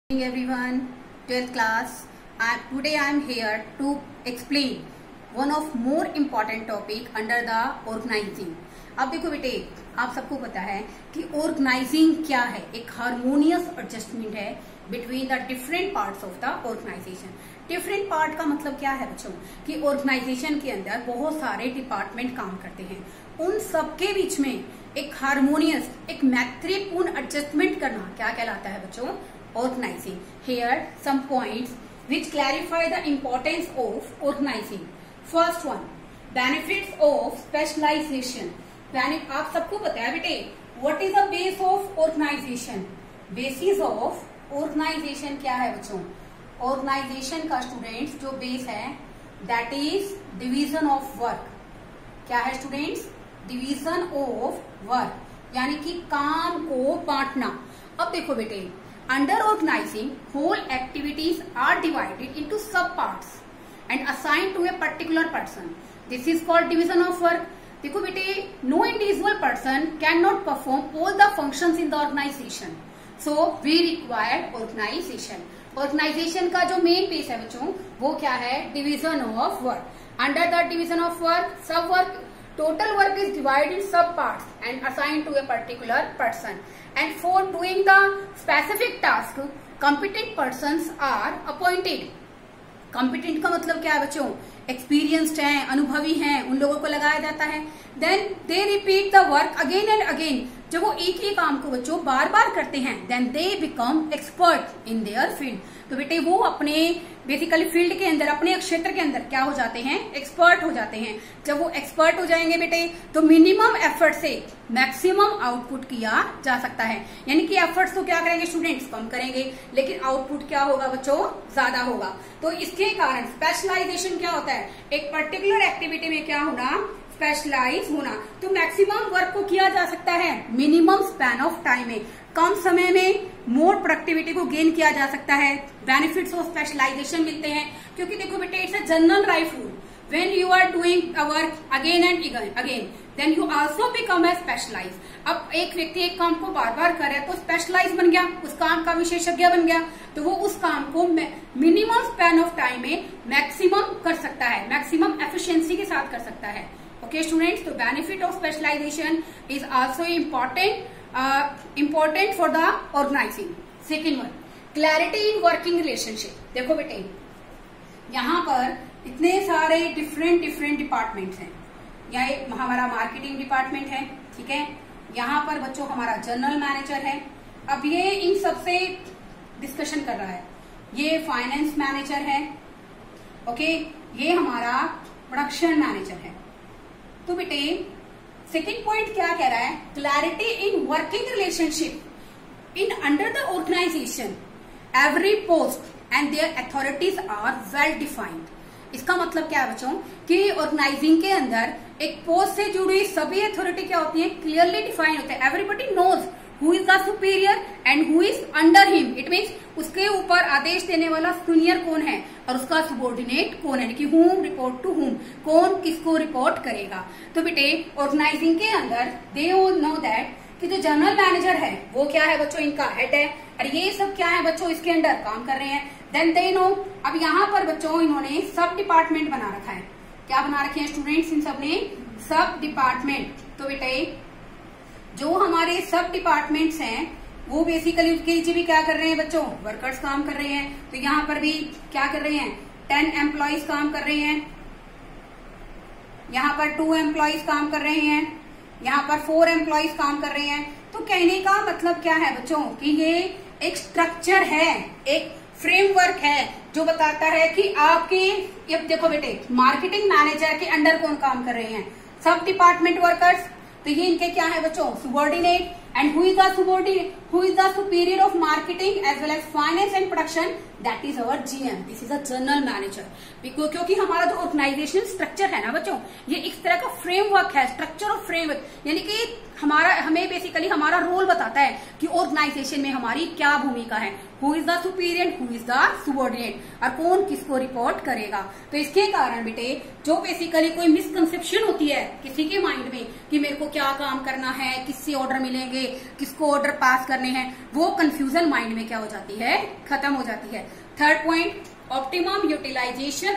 Good evening everyone, 12th class. Today I am here to explain one of more important topic under the organizing. अब देखो बेटे, आप सबको पता है कि ऑर्गेनाइजिंग क्या है. एक हार्मोनियस एडजस्टमेंट है between the different parts of the organization. Different part का मतलब क्या है बच्चों कि ऑर्गेनाइजेशन के अंदर बहुत सारे डिपार्टमेंट काम करते हैं. उन सबके बीच में एक हार्मोनियस, एक मैत्रीपूर्ण एडजस्टमेंट करना क्या कहलाता है बच्चों? Organizing. Here some points which clarify the importance of organizing. First one, benefits of specialization. आप सबको पता है बेटे, what is the base of organization? Basis of organization क्या है बच्चों? Organization का स्टूडेंट्स जो बेस है that is division of work. क्या है स्टूडेंट्स? Division of work, यानी कि काम को बांटना. अब देखो बेटे, under organizing, whole activities are divided into sub parts and assigned to a particular person. This is called division of work. देखो बेटे, no individual person cannot perform all the functions in the organization, so we require organization. Organization का जो main base है बच्चों, वो क्या है? Division of work. Under the division of work, sub work, total work is divided in sub parts and assigned to a particular person. And for doing the specific task, competent persons are appointed. Competent का मतलब क्या है बच्चों? Experienced हैं, अनुभवी हैं, उन लोगों को लगाया जाता है. Then they repeat the work again and again. जब वो एक ही काम को बच्चों बार बार करते हैं, then they become expert in their field. तो बेटे वो अपने बेसिकली फील्ड के अंदर, अपने क्षेत्र के अंदर क्या हो जाते हैं? एक्सपर्ट हो जाते हैं. जब वो एक्सपर्ट हो जाएंगे बेटे, तो मिनिमम एफर्ट से मैक्सिमम आउटपुट किया जा सकता है. यानी कि एफर्ट्स तो क्या करेंगे स्टूडेंट्स? कम करेंगे, लेकिन आउटपुट क्या होगा बच्चों? ज्यादा होगा. तो इसके कारण स्पेशलाइजेशन क्या होता है? एक पर्टिकुलर एक्टिविटी में क्या होना? स्पेशलाइज होना. तो मैक्सिमम वर्क को किया जा सकता है मिनिमम स्पैन ऑफ टाइम में, कम समय में मोर प्रोडक्टिविटी को गेन किया जा सकता है. बेनिफिट्स ऑफ स्पेशलाइजेशन मिलते हैं, क्योंकि देखो बेटे it's a general right rule. When you are doing a work again and again, then you also become a specialize. अब एक व्यक्ति एक काम को बार बार करे तो स्पेशलाइज बन गया, उस काम का विशेषज्ञ बन गया. तो वो उस काम को मिनिमम स्पैन ऑफ टाइम में मैक्सिमम कर सकता है, मैक्सिमम एफिशिएंसी के साथ कर सकता है. Okay students, so benefit of specialization is also important for the organizing. Second one, clarity in working relationship. देखो बेटे, यहाँ पर इतने सारे डिफरेंट डिपार्टमेंट्स हैं. यहाँ हमारा मार्केटिंग डिपार्टमेंट है, ठीक है. यहाँ पर बच्चों हमारा जनरल मैनेजर है. अब ये इन सबसे डिस्कशन कर रहा है. ये फाइनेंस मैनेजर है, ओके. ये हमारा प्रोडक्शन मैनेजर है. तो बेटे सेकेंड पॉइंट क्या कह रहा है? Clarity in working relationship in under the organization, every post and their authorities are well defined. इसका मतलब क्या है बच्चों कि ऑर्गेनाइजिंग के अंदर एक पोस्ट से जुड़ी सभी अथॉरिटी क्या होती है? क्लियरली डिफाइन होते हैं. Everybody knows who is the superior and who is under him. It means उसके ऊपर आदेश देने वाला सुपीरियर कौन है और उसका सबॉर्डिनेट कौन है, कि हुम रिपोर्ट टू हुम, कौन किसको रिपोर्ट करेगा. तो बेटे ऑर्गेनाइजिंग के अंदर दे नो दैट कि जो जनरल मैनेजर है वो क्या है बच्चों? इनका हेड है, और ये सब क्या है बच्चों? इसके अंडर काम कर रहे हैं. Then they know. अब यहाँ पर बच्चों इन्होंने सब डिपार्टमेंट बना रखा है. क्या बना रखे हैं स्टूडेंट्स? इन सब ने सब डिपार्टमेंट. तो बेटे जो हमारे सब डिपार्टमेंट्स हैं वो बेसिकली उसके नीचे भी क्या कर रहे हैं बच्चों? वर्कर्स काम कर रहे हैं. तो यहाँ पर भी क्या कर रहे हैं? 10 एम्प्लॉइज काम कर रहे हैं. यहाँ पर 2 एम्प्लॉइज काम कर रहे हैं. यहाँ पर 4 एम्प्लॉइज काम कर रहे हैं. तो कहने का मतलब क्या है बच्चों कि ये एक स्ट्रक्चर है, एक फ्रेमवर्क है जो बताता है कि आपके, अब देखो बेटे मार्केटिंग मैनेजर के अंडर कौन काम कर रहे हैं? सब डिपार्टमेंट वर्कर्स. तो ये इनके क्या है बच्चों? subordinate. And who is the subordinate? Who is the superior of marketing as well as finance and production? That is our GM. This is a general manager. क्योंकि हमारा जो ऑर्गेनाइजेशन स्ट्रक्चर है ना बच्चों, ये इस तरह का फ्रेमवर्क है, स्ट्रक्चर और फ्रेमवर्क. यानी कि हमें बेसिकली हमारा रोल बताता है कि ऑर्गेनाइजेशन में हमारी क्या भूमिका है. Who is the superior, who is the subordinate, और कौन किसको रिपोर्ट करेगा. तो इसके कारण बेटे जो बेसिकली कोई मिसकंसेप्शन होती है किसी के माइंड में कि मेरे को क्या काम करना है, किससे ऑर्डर मिलेंगे, किसको ऑर्डर पास करने हैं, वो कंफ्यूजन माइंड में क्या हो जाती है, खत्म हो जाती है। Third point, optimum utilization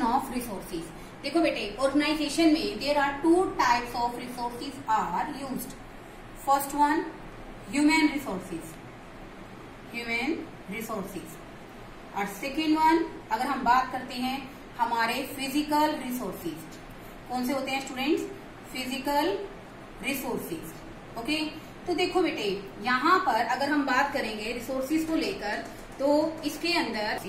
of resources. देखो बेटे, ऑर्गेनाइजेशन में there are 2 types of resources are used. First one, human resources, और सेकेंड वन अगर हम बात करते हैं हमारे फिजिकल रिसोर्सेज। कौन से होते हैं स्टूडेंट्स? Physical resources. ओके, तो देखो बेटे, यहाँ पर अगर हम बात करेंगे रिसोर्सेज को लेकर, तो इसके अंदर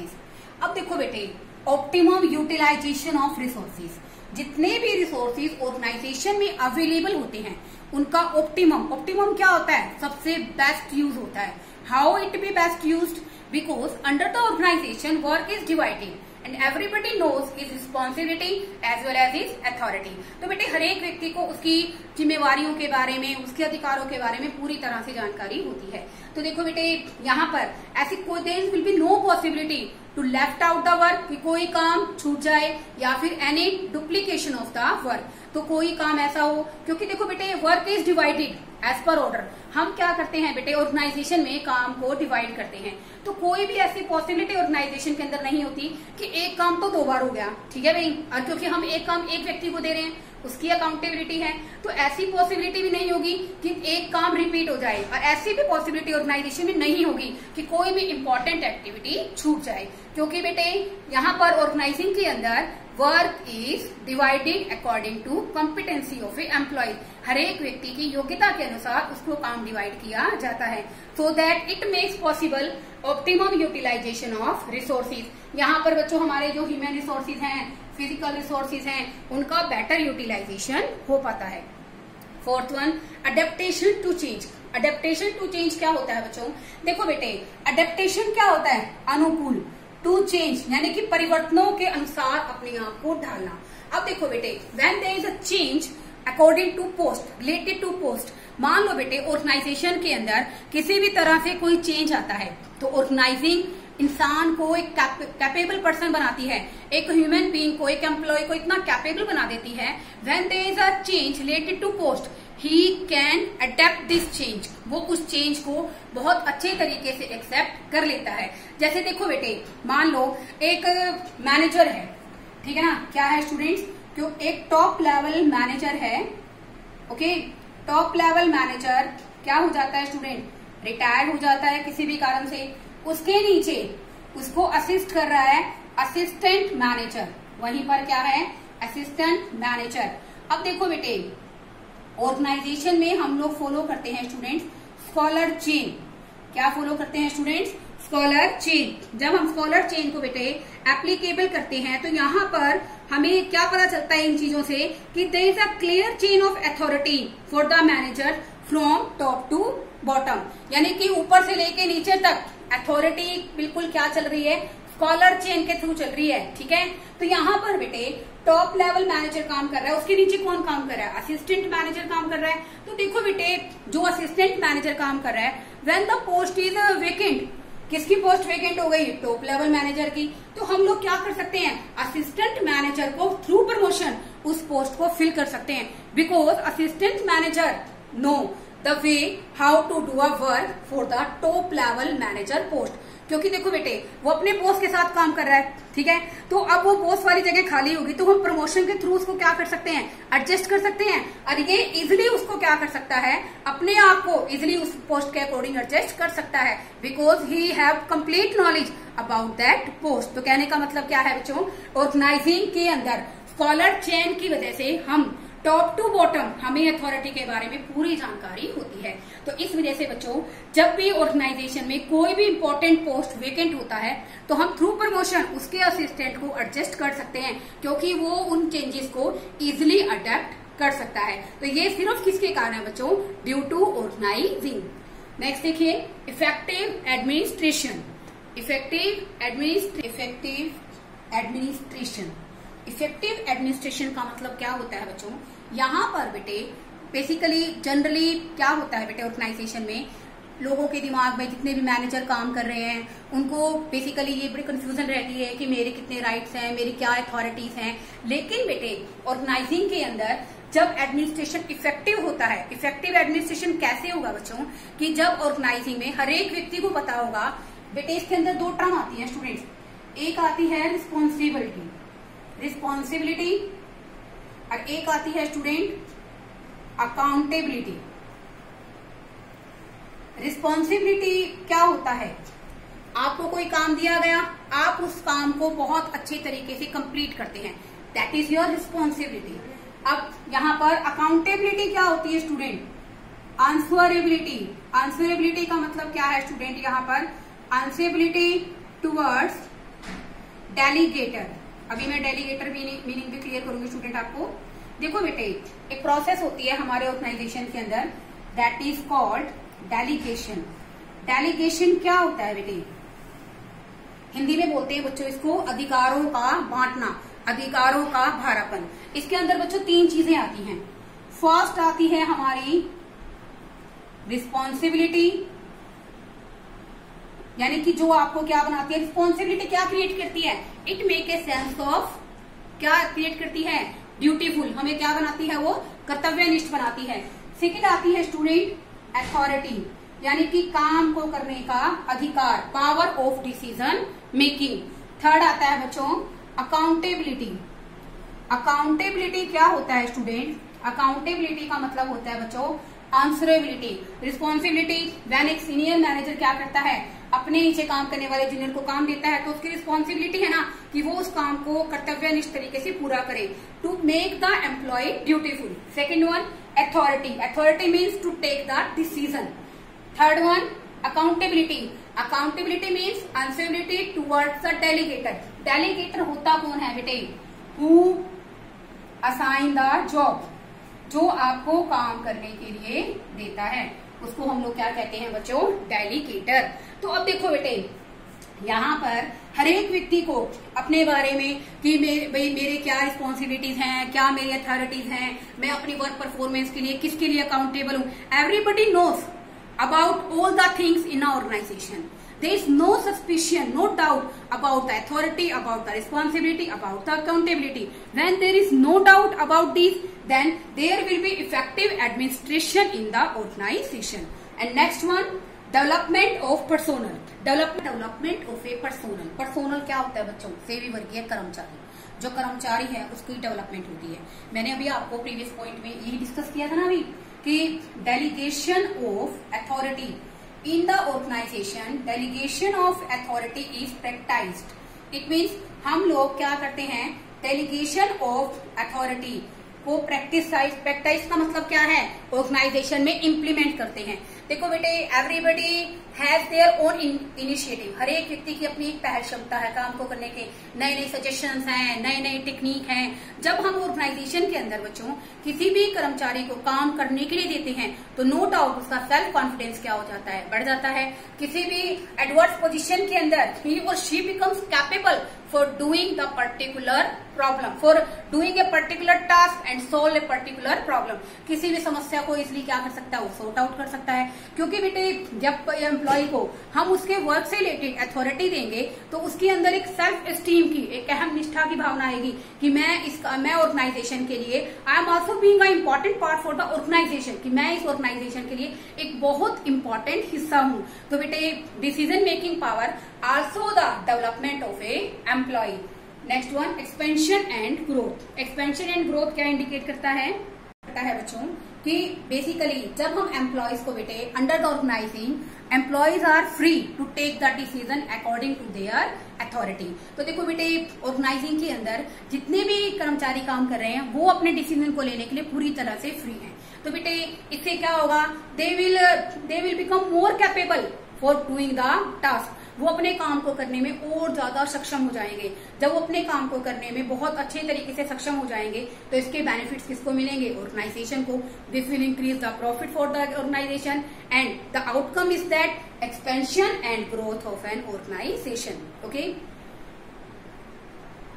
अब देखो बेटे, ऑप्टिमम यूटिलाइजेशन ऑफ रिसोर्सेज, जितने भी रिसोर्सेज ऑर्गेनाइजेशन में अवेलेबल होते हैं उनका ऑप्टिमम क्या होता है? सबसे बेस्ट यूज होता है। How it be best used? Because under the organization work is divided and everybody knows his responsibility as well as his authority. तो बेटे, हर एक व्यक्ति को उसकी जिम्मेवारियों के बारे में, उसके अधिकारों के बारे में पूरी तरह से जानकारी होती है। तो देखो बेटे, यहाँ पर ऐसी कोई there will be no possibility to left out the work, कि कोई काम छूट जाए या फिर any duplication of the work, तो कोई काम ऐसा हो, क्योंकि देखो बेटे, work is divided as per order. हम क्या करते हैं बेटे, ऑर्गेनाइजेशन में काम को डिवाइड करते हैं, तो कोई भी ऐसी पॉसिबिलिटी ऑर्गेनाइजेशन के अंदर नहीं होती कि एक काम तो 2 बार हो गया, ठीक है भाई, और क्योंकि हम एक काम एक व्यक्ति को दे रहे हैं, उसकी अकाउंटेबिलिटी है, तो ऐसी पॉसिबिलिटी भी नहीं होगी कि एक काम रिपीट हो जाए, और ऐसी भी पॉसिबिलिटी ऑर्गेनाइजेशन में नहीं होगी कि कोई भी इंपॉर्टेंट एक्टिविटी छूट जाए, क्योंकि बेटे यहाँ पर ऑर्गेनाइजिंग के अंदर work is divided according to competency of a employ. हर एक व्यक्ति की योग्यता के अनुसार उसको काम डिवाइड किया जाता है, so that it makes possible optimum utilization of resources. यहाँ पर बच्चों हमारे जो ह्यूमन रिसोर्सेज हैं, फिजिकल रिसोर्सेज हैं, उनका बेटर यूटिलाइजेशन हो पाता है। Fourth one, adaptation to change. Adaptation to change क्या होता है बच्चों? देखो बेटे, अडेप्टेशन क्या होता है? अनुकूल, टू चेंज यानी कि परिवर्तनों के अनुसार अपने आप को ढालना। अब देखो बेटे, when there is a change according to post, related to post, मान लो बेटे ऑर्गेनाइजेशन के अंदर किसी भी तरह से कोई चेंज आता है, तो ऑर्गेनाइजिंग इंसान को एक कैपेबल पर्सन बनाती है, एक ह्यूमन बीइंग को, एक एम्प्लॉय को इतना कैपेबल बना देती है। When there is a change related to post, he can adapt this change, वो उस चेंज को बहुत अच्छे तरीके से एक्सेप्ट कर लेता है। जैसे देखो बेटे, मान लो एक मैनेजर है, ठीक है ना, क्या है स्टूडेंट्स, क्यों एक टॉप लेवल मैनेजर है। ओके, टॉप लेवल मैनेजर क्या हो जाता है स्टूडेंट? रिटायर हो जाता है किसी भी कारण से, उसके नीचे उसको असिस्ट कर रहा है असिस्टेंट मैनेजर, वहीं पर क्या है? Assistant manager. अब देखो बेटे, ऑर्गेनाइजेशन में हम लोग फॉलो करते हैं स्टूडेंट्स स्कॉलर चेन। क्या फॉलो करते हैं स्टूडेंट्स? Scholar chain. जब हम स्कॉलर चेन को बेटे एप्लीकेबल करते हैं, तो यहाँ पर हमें क्या पता चलता है इन चीजों से कि there is a clear chain of authority for the manager from top to bottom, यानी कि ऊपर से लेके नीचे तक अथॉरिटी बिल्कुल क्या चल रही है? स्कॉलर चेन के थ्रू चल रही है, ठीक है। तो यहाँ पर बेटे टॉप लेवल मैनेजर काम कर रहा है, उसके नीचे कौन काम कर रहा है? असिस्टेंट मैनेजर काम कर रहा है। तो देखो बेटे, जो असिस्टेंट मैनेजर काम कर रहा है, when the post is vacant, किसकी पोस्ट वेकेंट हो गई? टॉप लेवल मैनेजर की। तो हम लोग क्या कर सकते हैं? असिस्टेंट मैनेजर को थ्रू प्रमोशन उस पोस्ट को फिल कर सकते हैं, because assistant manager know the way how to do a work for the top level manager post. क्योंकि देखो बेटे, वो अपने पोस्ट के साथ काम कर रहा है, ठीक है, तो अब वो पोस्ट वाली जगह खाली होगी, तो हम प्रमोशन के थ्रू उसको क्या कर सकते हैं? एडजस्ट कर सकते हैं, और ये इजिली उसको क्या कर सकता है? अपने आप को इजिली उस पोस्ट के अकॉर्डिंग एडजस्ट कर सकता है, because he have complete knowledge about that post. तो कहने का मतलब क्या है बच्चों? ऑर्गेनाइजिंग के अंदर स्कॉलर चेन की वजह से हम टॉप टू बॉटम हमें अथॉरिटी के बारे में पूरी जानकारी होती है। तो इस वजह से बच्चों, जब भी ऑर्गेनाइजेशन में कोई भी इंपॉर्टेंट पोस्ट वेकेंट होता है, तो हम थ्रू प्रमोशन उसके असिस्टेंट को एडजस्ट कर सकते हैं, क्योंकि वो उन चेंजेस को इजिली अडेप्ट कर सकता है। तो ये सिर्फ किसके कारण है बच्चों? Due to organizing. नेक्स्ट देखिए, इफेक्टिव एडमिनिस्ट्रेशन। इफेक्टिव एडमिनिस्ट्रेशन का मतलब क्या होता है बच्चों? यहाँ पर बेटे बेसिकली जनरली क्या होता है बेटे, ऑर्गेनाइजेशन में लोगों के दिमाग में जितने भी मैनेजर काम कर रहे हैं, उनको बेसिकली ये बड़ी कंफ्यूजन रहती है कि मेरे कितने राइट्स हैं, मेरी क्या अथॉरिटीज हैं। लेकिन बेटे ऑर्गेनाइजिंग के अंदर जब एडमिनिस्ट्रेशन इफेक्टिव होता है। इफेक्टिव एडमिनिस्ट्रेशन कैसे होगा बच्चों, कि जब ऑर्गेनाइजिंग में हर एक व्यक्ति को पता होगा। बेटे इसके अंदर दो टर्म आती है स्टूडेंट्स, एक आती है रिस्पॉन्सिबिलिटी, रिस्पॉन्सिबिलिटी, और एक आती है स्टूडेंट अकाउंटेबिलिटी। रिस्पॉन्सिबिलिटी क्या होता है, आपको कोई काम दिया गया, आप उस काम को बहुत अच्छे तरीके से कंप्लीट करते हैं, दैट इज योर रिस्पॉन्सिबिलिटी। अब यहाँ पर अकाउंटेबिलिटी क्या होती है स्टूडेंट, आंसरेबिलिटी। आंसरेबिलिटी का मतलब क्या है स्टूडेंट, यहाँ पर आंसरेबिलिटी टुवर्ड्स डेलीगेटर। अभी मैं डेलीगेटर मीनिंग भी क्लियर करूंगी स्टूडेंट आपको। देखो बेटे एक प्रोसेस होती है हमारे ऑर्गेनाइजेशन के अंदर, that is called delegation. Delegation क्या होता है बेटे, हिंदी में बोलते हैं बच्चों इसको अधिकारों का बांटना, अधिकारों का भारापन। इसके अंदर बच्चों तीन चीजें आती हैं। फर्स्ट आती है हमारी रिस्पॉन्सिबिलिटी, यानी कि जो आपको क्या बनाती है, रिस्पॉन्सिबिलिटी क्या क्रिएट करती है, it make a sense of, क्या क्रिएट करती है, ड्यूटीफुल, हमें क्या बनाती है वो कर्तव्यनिष्ठ बनाती है। सेकेंड आती है स्टूडेंट अथॉरिटी, यानी कि काम को करने का अधिकार, power of decision making. Third आता है बच्चों अकाउंटेबिलिटी। अकाउंटेबिलिटी क्या होता है स्टूडेंट, अकाउंटेबिलिटी का मतलब होता है बच्चों आंसरेबिलिटी। रिस्पॉन्सिबिलिटी, व्हेन एक सीनियर मैनेजर क्या करता है, अपने नीचे काम करने वाले जूनियर को काम देता है, तो उसकी रिस्पॉन्सिबिलिटी है ना कि वो उस काम को कर्तव्यनिष्ठ तरीके से पूरा करे, to make the employee dutiful. Second one authority, authority means to take the decision. Third one accountability, accountability means answerability towards the delegator. Delegator होता कौन है बेटे, हु असाइन द जॉब, जो आपको काम करने के लिए देता है, उसको हम लोग क्या कहते हैं बच्चों, डेलीगेटर। तो अब देखो बेटे यहाँ पर हर एक व्यक्ति को अपने बारे में कि मेरे क्या रिस्पॉन्सिबिलिटीज हैं, क्या मेरी अथॉरिटीज हैं, मैं अपनी वर्क परफॉर्मेंस के लिए किसके लिए अकाउंटेबल हूँ। Everybody knows about all the things in our organization. There is no suspicion, no doubt about the authority, about the responsibility, about the accountability. When there is no doubt about these, then there will be effective administration in the organization. And next one, development of personnel. Development of a personnel. Personnel क्या होता है बच्चों, सेवी वर्गीय कर्मचारी। जो कर्मचारी है उसकी डेवलपमेंट होती है। मैंने अभी आपको प्रीवियस पॉइंट में यही डिस्कस किया था ना अभी, कि delegation of authority in the organisation, delegation of authority is practised. It means हम लोग क्या करते हैं, डेलीगेशन ऑफ अथॉरिटी को प्रैक्टिस का मतलब क्या है, ऑर्गेनाइजेशन में इम्प्लीमेंट करते हैं। देखो बेटे everybody has their own initiative, हर एक व्यक्ति की अपनी एक पहल क्षमता है काम को करने के, नए नए सजेशंस हैं, नए नए टेक्निक हैं। जब हम ऑर्गेनाइजेशन के अंदर बच्चों किसी भी कर्मचारी को काम करने के लिए देते हैं तो नो डाउट उसका सेल्फ कॉन्फिडेंस क्या हो जाता है, बढ़ जाता है। किसी भी एडवर्स पोजीशन के अंदर ही और she becomes capable for doing the particular problem, for doing a particular task and solve a particular problem. किसी भी समस्या को इसलिए क्या कर सकता है, वो सॉर्ट आउट कर सकता है। क्योंकि बेटे जब एम्प्लॉय को हम उसके वर्क से रिलेटेड अथॉरिटी देंगे तो उसके अंदर एक सेल्फ एस्टीम की, एक अहम निष्ठा की भावना आएगी कि मैं ऑर्गेनाइजेशन के लिए I am also being a important part for the organization, कि मैं इस ऑर्गेनाइजेशन के लिए एक बहुत इंपॉर्टेंट हिस्सा हूँ। तो बेटे decision making power also the development of a employee. Next one expansion and growth. Expansion and growth क्या इंडिकेट करता है बच्चों, कि बेसिकली जब हम एम्प्लॉयज को बेटे under the organizing employees are free to take the decision according to their authority. तो देखो बेटे ऑर्गेनाइजिंग के अंदर जितने भी कर्मचारी काम कर रहे हैं वो अपने डिसीजन को लेने के लिए पूरी तरह से फ्री हैं। तो बेटे इससे क्या होगा, they will become more capable for doing the task, वो अपने काम को करने में और ज्यादा सक्षम हो जाएंगे। जब वो अपने काम को करने में बहुत अच्छे तरीके से सक्षम हो जाएंगे तो इसके बेनिफिट्स किसको मिलेंगे, ऑर्गेनाइजेशन को। This will increase the profit for the organization and the outcome is that expansion and growth of an organization. Okay,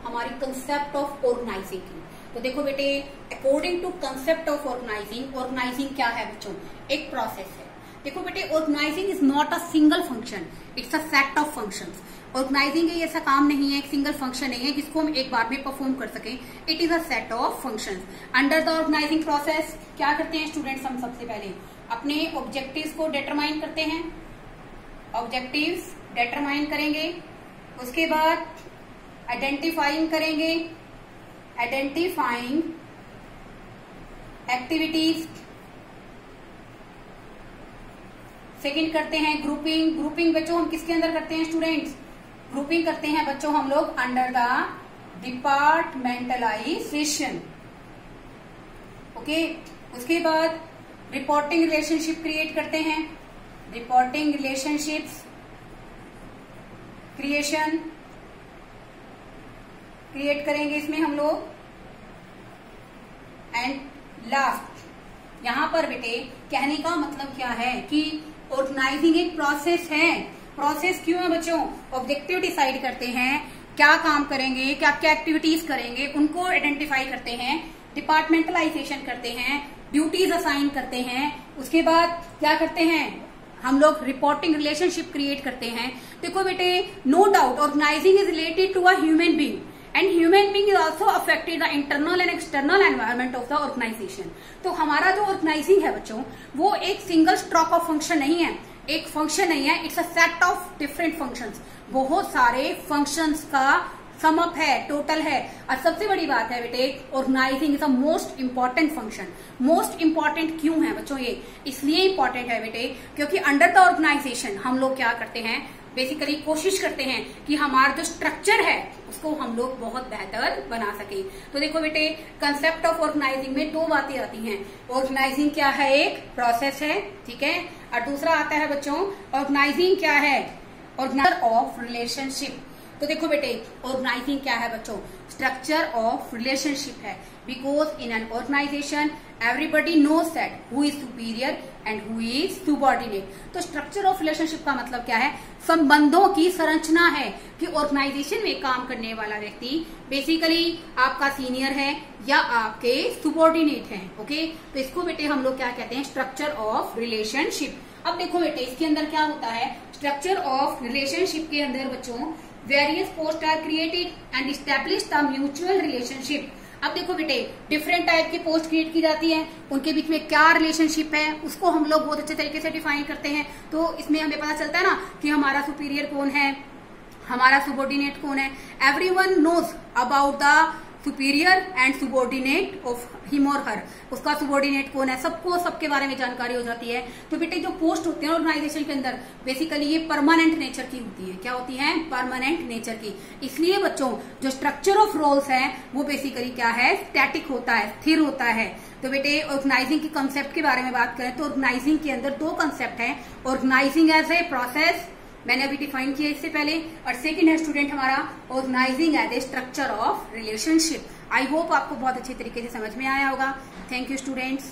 हमारी कंसेप्ट ऑफ ऑर्गेनाइजिंग की तो देखो बेटे according to concept of organizing, organizing क्या है बच्चों, एक प्रोसेस है देखो बेटे, organizing is not a single function, it's a set of functions. Organizing ये ऐसा काम नहीं है, एक सिंगल फंक्शन नहीं है जिसको हम एक बार में परफॉर्म कर सकें। It is a set of functions. Under the organizing process क्या करते हैं स्टूडेंट्स, हम सबसे पहले अपने ऑब्जेक्टिव्स को डिटरमाइन करते हैं, ऑब्जेक्टिव्स डिटरमाइन करेंगे। उसके बाद आइडेंटिफाइंग करेंगे, आइडेंटिफाइंग एक्टिविटीज। सेकंड करते हैं ग्रुपिंग। ग्रुपिंग बच्चों हम किसके अंदर करते हैं स्टूडेंट्स, ग्रुपिंग करते हैं बच्चों हम लोग अंडर द डिपार्टमेंटलाइजेशन। ओके, उसके बाद रिपोर्टिंग रिलेशनशिप क्रिएट करते हैं, रिपोर्टिंग रिलेशनशिप्स क्रिएशन क्रिएट करेंगे इसमें हम लोग। एंड लास्ट, यहां पर बेटे कहने का मतलब क्या है कि ऑर्गेनाइजिंग एक प्रोसेस है। प्रोसेस क्यों है बच्चों, ऑब्जेक्टिव डिसाइड करते हैं, क्या काम करेंगे, क्या क्या एक्टिविटीज करेंगे, उनको आइडेंटिफाई करते हैं, डिपार्टमेंटलाइजेशन करते हैं, ड्यूटीज असाइन करते हैं। उसके बाद क्या करते हैं हम लोग, रिपोर्टिंग रिलेशनशिप क्रिएट करते हैं। देखो बेटे, no doubt organizing is related to a human being and human being is also affected the internal and external environment of the organization. तो हमारा जो ऑर्गेनाइजिंग है बच्चों, वो एक सिंगल स्ट्रोक ऑफ फंक्शन नहीं है, एक फंक्शन नहीं है, it's a set of different functions. बहुत सारे फंक्शंस का सम अप है, टोटल है। और सबसे बड़ी बात है बेटे, organizing is a most important function. Most important क्यों है बच्चों, ये इसलिए इंपॉर्टेंट है बेटे क्योंकि अंडर द ऑर्गेनाइजेशन हम लोग क्या करते हैं, बेसिकली कोशिश करते हैं कि हमारा जो स्ट्रक्चर है उसको हम लोग बहुत बेहतर बना सके। तो देखो बेटे, कंसेप्ट ऑफ ऑर्गेनाइजिंग में दो बातें आती हैं। ऑर्गेनाइजिंग क्या है, एक प्रोसेस है, ठीक है, और दूसरा आता है बच्चों ऑर्गेनाइजिंग क्या है, ऑर्गेनाइजर ऑफ रिलेशनशिप। तो देखो बेटे, ऑर्गेनाइजिंग क्या है बच्चों, स्ट्रक्चर ऑफ रिलेशनशिप है। Because in an organization everybody knows that who is superior and who is subordinate. तो स्ट्रक्चर ऑफ रिलेशनशिप का मतलब क्या है, संबंधों की संरचना है कि ऑर्गेनाइजेशन में काम करने वाला व्यक्ति बेसिकली आपका सीनियर है या आपके सुबॉर्डिनेट है। ओके, तो इसको बेटे हम लोग क्या कहते हैं, स्ट्रक्चर ऑफ रिलेशनशिप। अब देखो बेटे, इसके अंदर क्या होता है, स्ट्रक्चर ऑफ रिलेशनशिप के अंदर बच्चों various post are created and establish the mutual relationship. अब देखो बेटे, डिफरेंट टाइप की पोस्ट क्रिएट की जाती है, उनके बीच में क्या रिलेशनशिप है उसको हम लोग बहुत अच्छे तरीके से डिफाइन करते हैं। तो इसमें हमें पता चलता है ना कि हमारा सुपीरियर कौन है, हमारा सुबॉर्डिनेट कौन है। Everyone knows about the superior and subordinate of him और हर, उसका सुबॉर्डिनेट कौन है, सबको सबके बारे में जानकारी हो जाती है। तो बेटे जो पोस्ट होते हैं ऑर्गेनाइजेशन के अंदर, बेसिकली ये परमानेंट नेचर की होती है। क्या होती है, परमानेंट नेचर की। इसलिए बच्चों जो स्ट्रक्चर ऑफ रोल्स है वो बेसिकली क्या है, स्टैटिक होता है, स्थिर होता है। तो बेटे ऑर्गेनाइजिंग की कंसेप्ट के बारे में बात करें तो ऑर्गेनाइजिंग के अंदर दो कंसेप्ट है, ऑर्गेनाइजिंग एज ए प्रोसेस मैंने अभी डिफाइन किया इससे पहले, और सेकंड है स्टूडेंट हमारा organizing as a structure of relationship. I hope आपको बहुत अच्छे तरीके से समझ में आया होगा। Thank you students.